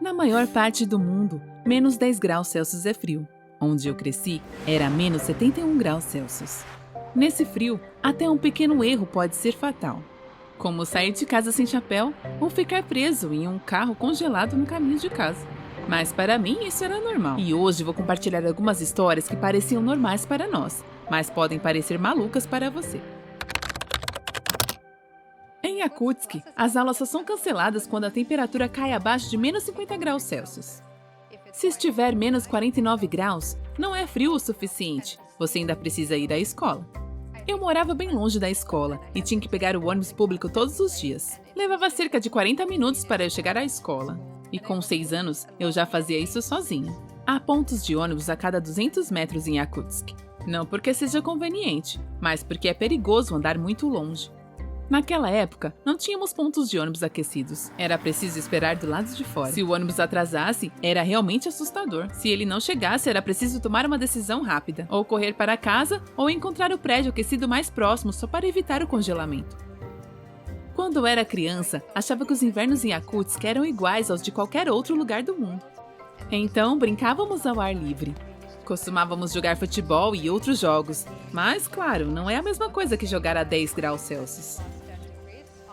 Na maior parte do mundo, menos 10 graus Celsius é frio. Onde eu cresci, era menos 71 graus Celsius. Nesse frio, até um pequeno erro pode ser fatal, como sair de casa sem chapéu ou ficar preso em um carro congelado no caminho de casa. Mas para mim isso era normal. E hoje vou compartilhar algumas histórias que pareciam normais para nós, mas podem parecer malucas para você. Em Yakutsk, as aulas só são canceladas quando a temperatura cai abaixo de menos 50 graus Celsius. Se estiver menos 49 graus, não é frio o suficiente, você ainda precisa ir à escola. Eu morava bem longe da escola e tinha que pegar o ônibus público todos os dias. Levava cerca de 40 minutos para eu chegar à escola. E com 6 anos, eu já fazia isso sozinha. Há pontos de ônibus a cada 200 metros em Yakutsk. Não porque seja conveniente, mas porque é perigoso andar muito longe. Naquela época, não tínhamos pontos de ônibus aquecidos. Era preciso esperar do lado de fora. Se o ônibus atrasasse, era realmente assustador. Se ele não chegasse, era preciso tomar uma decisão rápida. Ou correr para casa, ou encontrar o prédio aquecido mais próximo só para evitar o congelamento. Quando eu era criança, achava que os invernos em Yakutsk eram iguais aos de qualquer outro lugar do mundo. Então, brincávamos ao ar livre. Costumávamos jogar futebol e outros jogos, mas, claro, não é a mesma coisa que jogar a 10 graus Celsius.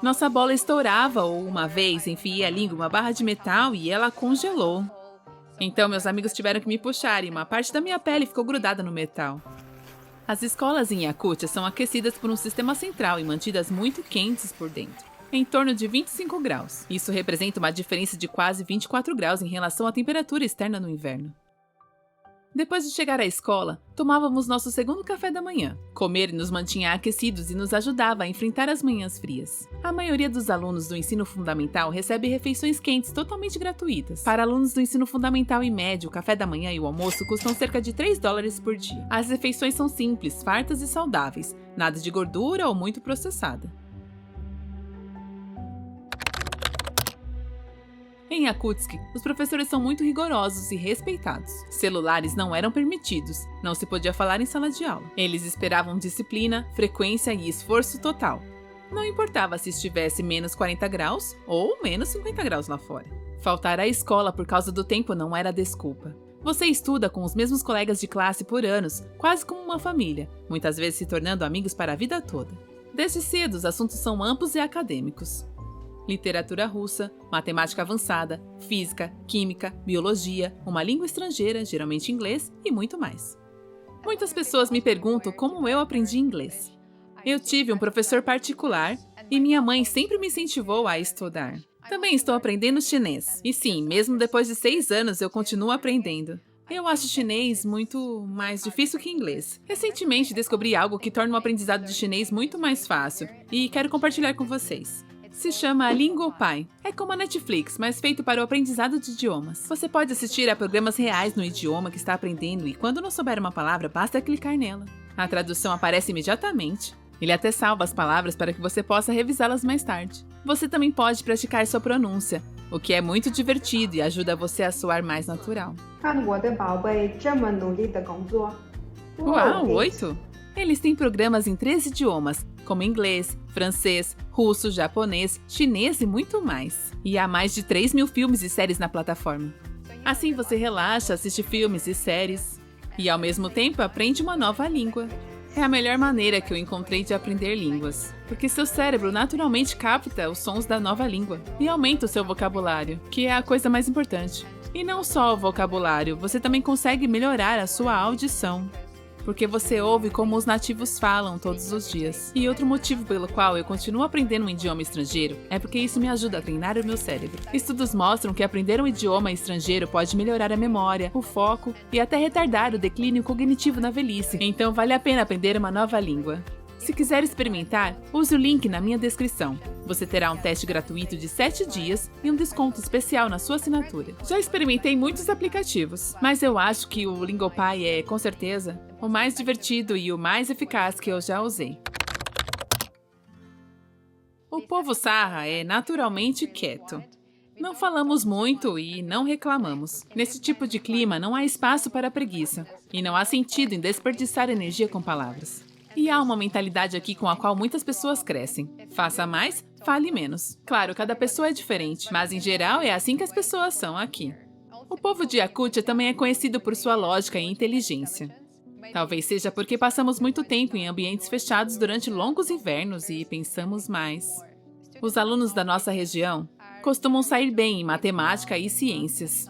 Nossa bola estourava ou, uma vez, enfiei a língua em uma barra de metal e ela congelou. Então, meus amigos tiveram que me puxar e uma parte da minha pele ficou grudada no metal. As escolas em Yakutia são aquecidas por um sistema central e mantidas muito quentes por dentro, em torno de 25 graus. Isso representa uma diferença de quase 24 graus em relação à temperatura externa no inverno. Depois de chegar à escola, tomávamos nosso segundo café da manhã. Comer nos mantinha aquecidos e nos ajudava a enfrentar as manhãs frias. A maioria dos alunos do ensino fundamental recebe refeições quentes totalmente gratuitas. Para alunos do ensino fundamental e médio, o café da manhã e o almoço custam cerca de $3 por dia. As refeições são simples, fartas e saudáveis, nada de gordura ou muito processada. Em Yakutsk, os professores são muito rigorosos e respeitados. Celulares não eram permitidos, não se podia falar em sala de aula. Eles esperavam disciplina, frequência e esforço total. Não importava se estivesse menos 40 graus ou menos 50 graus lá fora. Faltar à escola por causa do tempo não era desculpa. Você estuda com os mesmos colegas de classe por anos, quase como uma família, muitas vezes se tornando amigos para a vida toda. Desde cedo, os assuntos são amplos e acadêmicos. Literatura russa, matemática avançada, física, química, biologia, uma língua estrangeira, geralmente inglês, e muito mais. Muitas pessoas me perguntam como eu aprendi inglês. Eu tive um professor particular e minha mãe sempre me incentivou a estudar. Também estou aprendendo chinês. E sim, mesmo depois de 6 anos eu continuo aprendendo. Eu acho chinês muito mais difícil que inglês. Recentemente descobri algo que torna o aprendizado de chinês muito mais fácil e quero compartilhar com vocês. Se chama Lingopai. É como a Netflix, mas feito para o aprendizado de idiomas. Você pode assistir a programas reais no idioma que está aprendendo e quando não souber uma palavra, basta clicar nela. A tradução aparece imediatamente. Ele até salva as palavras para que você possa revisá-las mais tarde. Você também pode praticar sua pronúncia, o que é muito divertido e ajuda você a soar mais natural. Uau, 8? Eles têm programas em 3 idiomas, como inglês, francês, russo, japonês, chinês e muito mais. E há mais de 3.000 filmes e séries na plataforma. Assim você relaxa, assiste filmes e séries e ao mesmo tempo aprende uma nova língua. É a melhor maneira que eu encontrei de aprender línguas, porque seu cérebro naturalmente capta os sons da nova língua e aumenta o seu vocabulário, que é a coisa mais importante. E não só o vocabulário, você também consegue melhorar a sua audição, porque você ouve como os nativos falam todos os dias. E outro motivo pelo qual eu continuo aprendendo um idioma estrangeiro é porque isso me ajuda a treinar o meu cérebro. Estudos mostram que aprender um idioma estrangeiro pode melhorar a memória, o foco e até retardar o declínio cognitivo na velhice. Então vale a pena aprender uma nova língua. Se quiser experimentar, use o link na minha descrição. Você terá um teste gratuito de 7 dias e um desconto especial na sua assinatura. Já experimentei muitos aplicativos, mas eu acho que o Lingopai é, com certeza, o mais divertido e o mais eficaz que eu já usei. O povo Sarra é naturalmente quieto. Não falamos muito e não reclamamos. Nesse tipo de clima não há espaço para preguiça e não há sentido em desperdiçar energia com palavras. E há uma mentalidade aqui com a qual muitas pessoas crescem. Faça mais, fale menos. Claro, cada pessoa é diferente, mas em geral é assim que as pessoas são aqui. O povo de Yakutia também é conhecido por sua lógica e inteligência. Talvez seja porque passamos muito tempo em ambientes fechados durante longos invernos e pensamos mais. Os alunos da nossa região costumam sair bem em matemática e ciências.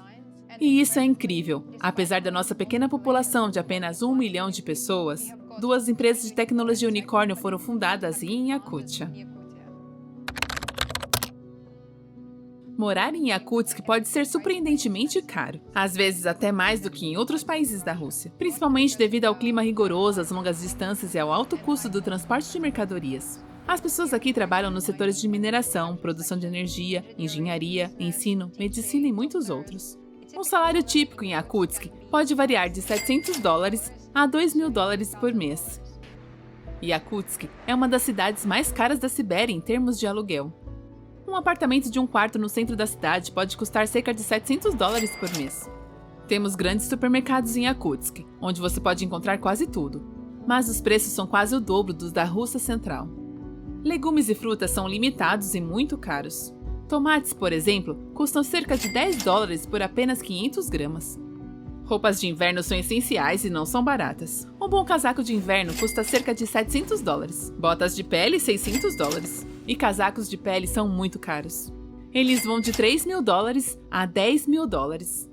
E isso é incrível. Apesar da nossa pequena população de apenas 1 milhão de pessoas, 2 empresas de tecnologia unicórnio foram fundadas em Yakutia. Morar em Yakutsk pode ser surpreendentemente caro, às vezes até mais do que em outros países da Rússia, principalmente devido ao clima rigoroso, às longas distâncias e ao alto custo do transporte de mercadorias. As pessoas aqui trabalham nos setores de mineração, produção de energia, engenharia, ensino, medicina e muitos outros. Um salário típico em Yakutsk pode variar de $700 a $2.000 por mês. Yakutsk é uma das cidades mais caras da Sibéria em termos de aluguel. Um apartamento de um quarto no centro da cidade pode custar cerca de $700 por mês. Temos grandes supermercados em Yakutsk, onde você pode encontrar quase tudo, mas os preços são quase o dobro dos da Rússia Central. Legumes e frutas são limitados e muito caros. Tomates, por exemplo, custam cerca de $10 por apenas 500 gramas. Roupas de inverno são essenciais e não são baratas. Um bom casaco de inverno custa cerca de $700. Botas de pele, $600. E casacos de pele são muito caros. Eles vão de $3.000 a $10.000.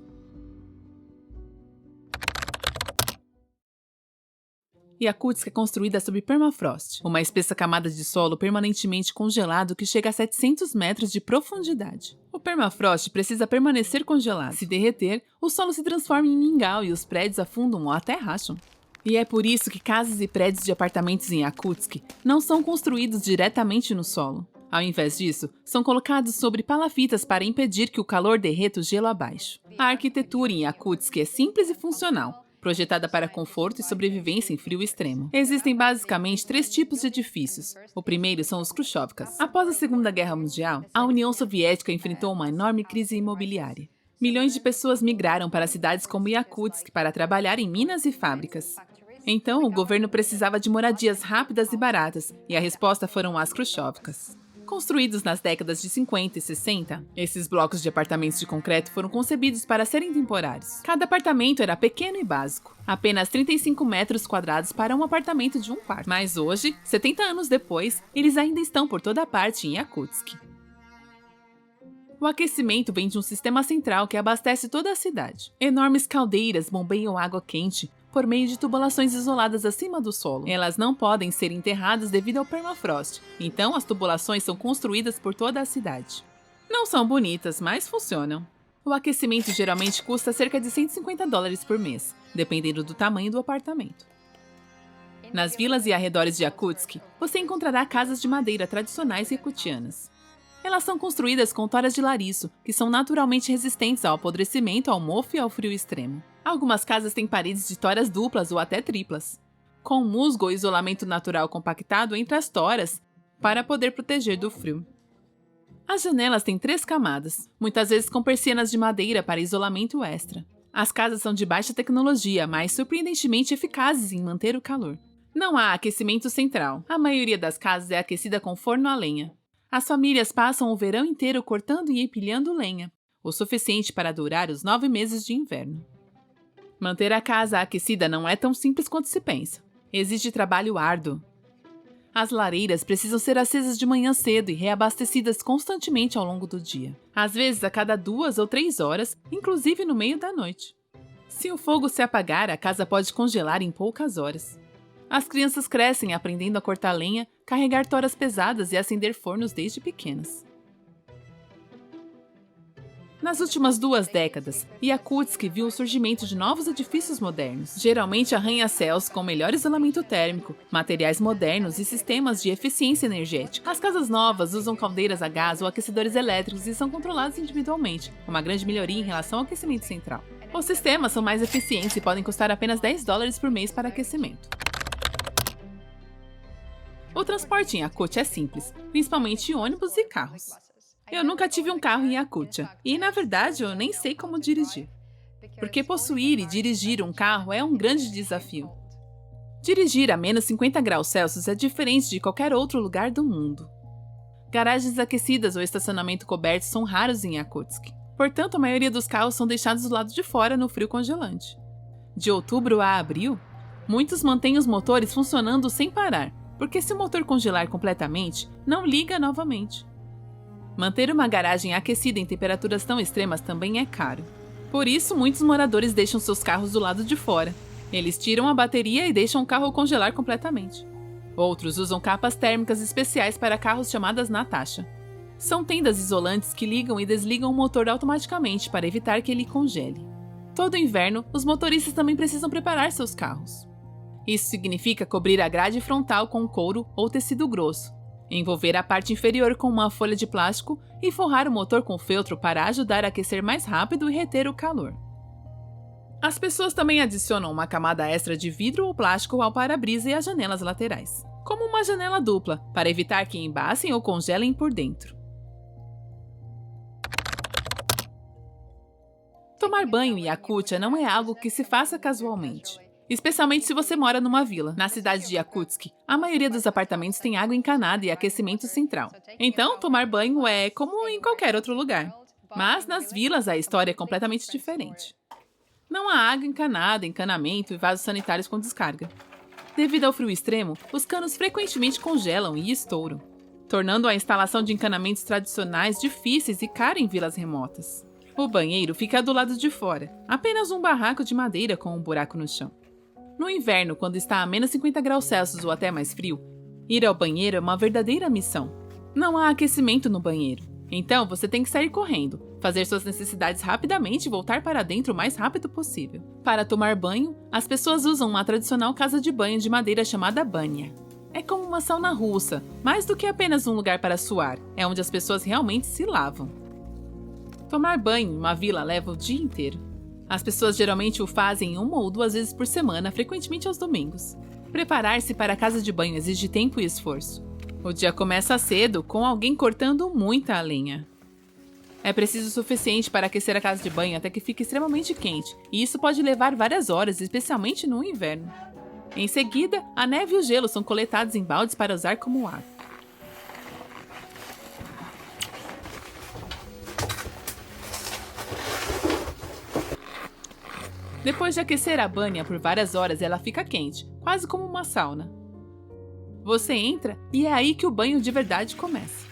Yakutsk é construída sob permafrost, uma espessa camada de solo permanentemente congelado que chega a 700 metros de profundidade. O permafrost precisa permanecer congelado. Se derreter, o solo se transforma em mingau e os prédios afundam ou até racham. E é por isso que casas e prédios de apartamentos em Yakutsk não são construídos diretamente no solo. Ao invés disso, são colocados sobre palafitas para impedir que o calor derreta o gelo abaixo. A arquitetura em Yakutsk é simples e funcional, projetada para conforto e sobrevivência em frio extremo. Existem basicamente 3 tipos de edifícios. O primeiro são os Khrushchevkas. Após a Segunda Guerra Mundial, a União Soviética enfrentou uma enorme crise imobiliária. Milhões de pessoas migraram para cidades como Yakutsk para trabalhar em minas e fábricas. Então, o governo precisava de moradias rápidas e baratas, e a resposta foram as Khrushchevkas. Construídos nas décadas de 50 e 60, esses blocos de apartamentos de concreto foram concebidos para serem temporários. Cada apartamento era pequeno e básico, apenas 35 metros quadrados para um apartamento de um quarto. Mas hoje, 70 anos depois, eles ainda estão por toda parte em Yakutsk. O aquecimento vem de um sistema central que abastece toda a cidade. Enormes caldeiras bombeiam água quente por meio de tubulações isoladas acima do solo. Elas não podem ser enterradas devido ao permafrost, então as tubulações são construídas por toda a cidade. Não são bonitas, mas funcionam. O aquecimento geralmente custa cerca de $150 por mês, dependendo do tamanho do apartamento. Nas vilas e arredores de Yakutsk, você encontrará casas de madeira tradicionais yakutianas. Elas são construídas com toras de lariço, que são naturalmente resistentes ao apodrecimento, ao mofo e ao frio extremo. Algumas casas têm paredes de toras duplas ou até triplas, com musgo ou isolamento natural compactado entre as toras para poder proteger do frio. As janelas têm 3 camadas, muitas vezes com persianas de madeira para isolamento extra. As casas são de baixa tecnologia, mas surpreendentemente eficazes em manter o calor. Não há aquecimento central. A maioria das casas é aquecida com forno a lenha. As famílias passam o verão inteiro cortando e empilhando lenha, o suficiente para durar os 9 meses de inverno. Manter a casa aquecida não é tão simples quanto se pensa. Exige trabalho árduo. As lareiras precisam ser acesas de manhã cedo e reabastecidas constantemente ao longo do dia. Às vezes a cada 2 ou 3 horas, inclusive no meio da noite. Se o fogo se apagar, a casa pode congelar em poucas horas. As crianças crescem aprendendo a cortar lenha, carregar toras pesadas e acender fornos desde pequenas. Nas últimas 2 décadas, Yakutsk viu o surgimento de novos edifícios modernos, geralmente arranha-céus com melhor isolamento térmico, materiais modernos e sistemas de eficiência energética. As casas novas usam caldeiras a gás ou aquecedores elétricos e são controladas individualmente, uma grande melhoria em relação ao aquecimento central. Os sistemas são mais eficientes e podem custar apenas $10 por mês para aquecimento. O transporte em Yakutia é simples, principalmente ônibus e carros. Eu nunca tive um carro em Yakutia, e na verdade eu nem sei como dirigir. Porque possuir e dirigir um carro é um grande desafio. Dirigir a menos 50 graus Celsius é diferente de qualquer outro lugar do mundo. Garagens aquecidas ou estacionamento coberto são raros em Yakutsk. Portanto, a maioria dos carros são deixados do lado de fora no frio congelante. De outubro a abril, muitos mantêm os motores funcionando sem parar, porque se o motor congelar completamente, não liga novamente. Manter uma garagem aquecida em temperaturas tão extremas também é caro. Por isso, muitos moradores deixam seus carros do lado de fora. Eles tiram a bateria e deixam o carro congelar completamente. Outros usam capas térmicas especiais para carros chamadas Natasha. São tendas isolantes que ligam e desligam o motor automaticamente para evitar que ele congele. Todo inverno, os motoristas também precisam preparar seus carros. Isso significa cobrir a grade frontal com couro ou tecido grosso, envolver a parte inferior com uma folha de plástico e forrar o motor com feltro para ajudar a aquecer mais rápido e reter o calor. As pessoas também adicionam uma camada extra de vidro ou plástico ao para-brisa e às janelas laterais, como uma janela dupla, para evitar que embacem ou congelem por dentro. Tomar banho em Yakutia não é algo que se faça casualmente, especialmente se você mora numa vila. Na cidade de Yakutsk, a maioria dos apartamentos tem água encanada e aquecimento central. Então, tomar banho é como em qualquer outro lugar. Mas nas vilas a história é completamente diferente. Não há água encanada, encanamento e vasos sanitários com descarga. Devido ao frio extremo, os canos frequentemente congelam e estouram, tornando a instalação de encanamentos tradicionais difíceis e cara em vilas remotas. O banheiro fica do lado de fora, apenas um barraco de madeira com um buraco no chão. No inverno, quando está a menos 50 graus Celsius ou até mais frio, ir ao banheiro é uma verdadeira missão. Não há aquecimento no banheiro, então você tem que sair correndo, fazer suas necessidades rapidamente e voltar para dentro o mais rápido possível. Para tomar banho, as pessoas usam uma tradicional casa de banho de madeira chamada banha. É como uma sauna russa, mais do que apenas um lugar para suar, é onde as pessoas realmente se lavam. Tomar banho em uma vila leva o dia inteiro. As pessoas geralmente o fazem 1 ou 2 vezes por semana, frequentemente aos domingos. Preparar-se para a casa de banho exige tempo e esforço. O dia começa cedo, com alguém cortando muita lenha. É preciso o suficiente para aquecer a casa de banho até que fique extremamente quente, e isso pode levar várias horas, especialmente no inverno. Em seguida, a neve e o gelo são coletados em baldes para usar como água. Depois de aquecer a banha por várias horas, ela fica quente, quase como uma sauna. Você entra e é aí que o banho de verdade começa.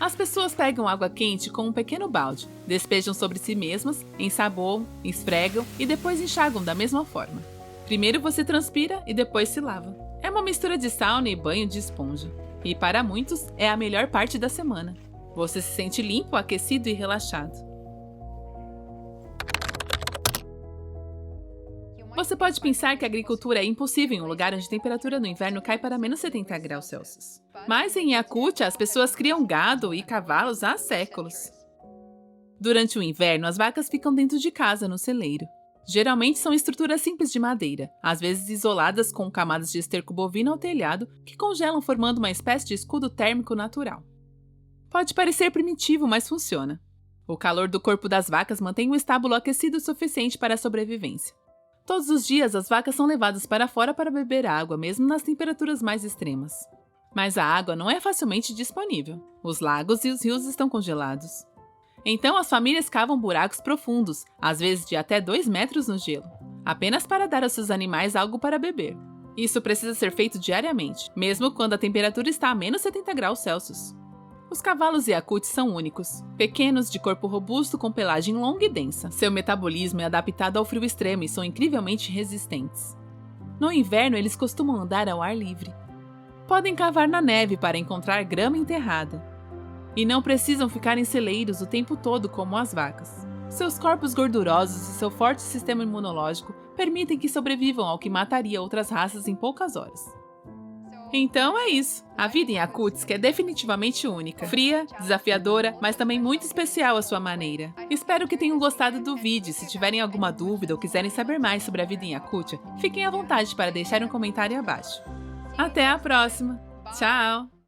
As pessoas pegam água quente com um pequeno balde, despejam sobre si mesmas, ensaboam, esfregam e depois enxagam da mesma forma. Primeiro você transpira e depois se lava. É uma mistura de sauna e banho de esponja. E para muitos, é a melhor parte da semana. Você se sente limpo, aquecido e relaxado. Você pode pensar que a agricultura é impossível em um lugar onde a temperatura no inverno cai para menos 70 graus Celsius. Mas em Yakutia, as pessoas criam gado e cavalos há séculos. Durante o inverno, as vacas ficam dentro de casa, no celeiro. Geralmente são estruturas simples de madeira, às vezes isoladas com camadas de esterco bovino ao telhado, que congelam formando uma espécie de escudo térmico natural. Pode parecer primitivo, mas funciona. O calor do corpo das vacas mantém o estábulo aquecido o suficiente para a sobrevivência. Todos os dias, as vacas são levadas para fora para beber água, mesmo nas temperaturas mais extremas. Mas a água não é facilmente disponível. Os lagos e os rios estão congelados. Então, as famílias cavam buracos profundos, às vezes de até 2 metros no gelo, apenas para dar aos seus animais algo para beber. Isso precisa ser feito diariamente, mesmo quando a temperatura está a menos 70 graus Celsius. Os cavalos Yakuts são únicos, pequenos, de corpo robusto com pelagem longa e densa. Seu metabolismo é adaptado ao frio extremo e são incrivelmente resistentes. No inverno, eles costumam andar ao ar livre. Podem cavar na neve para encontrar grama enterrada. E não precisam ficar em celeiros o tempo todo como as vacas. Seus corpos gordurosos e seu forte sistema imunológico permitem que sobrevivam ao que mataria outras raças em poucas horas. Então é isso. A vida em Yakutsk é definitivamente única, fria, desafiadora, mas também muito especial à sua maneira. Espero que tenham gostado do vídeo. Se tiverem alguma dúvida ou quiserem saber mais sobre a vida em Yakutia, fiquem à vontade para deixar um comentário abaixo. Até a próxima! Tchau!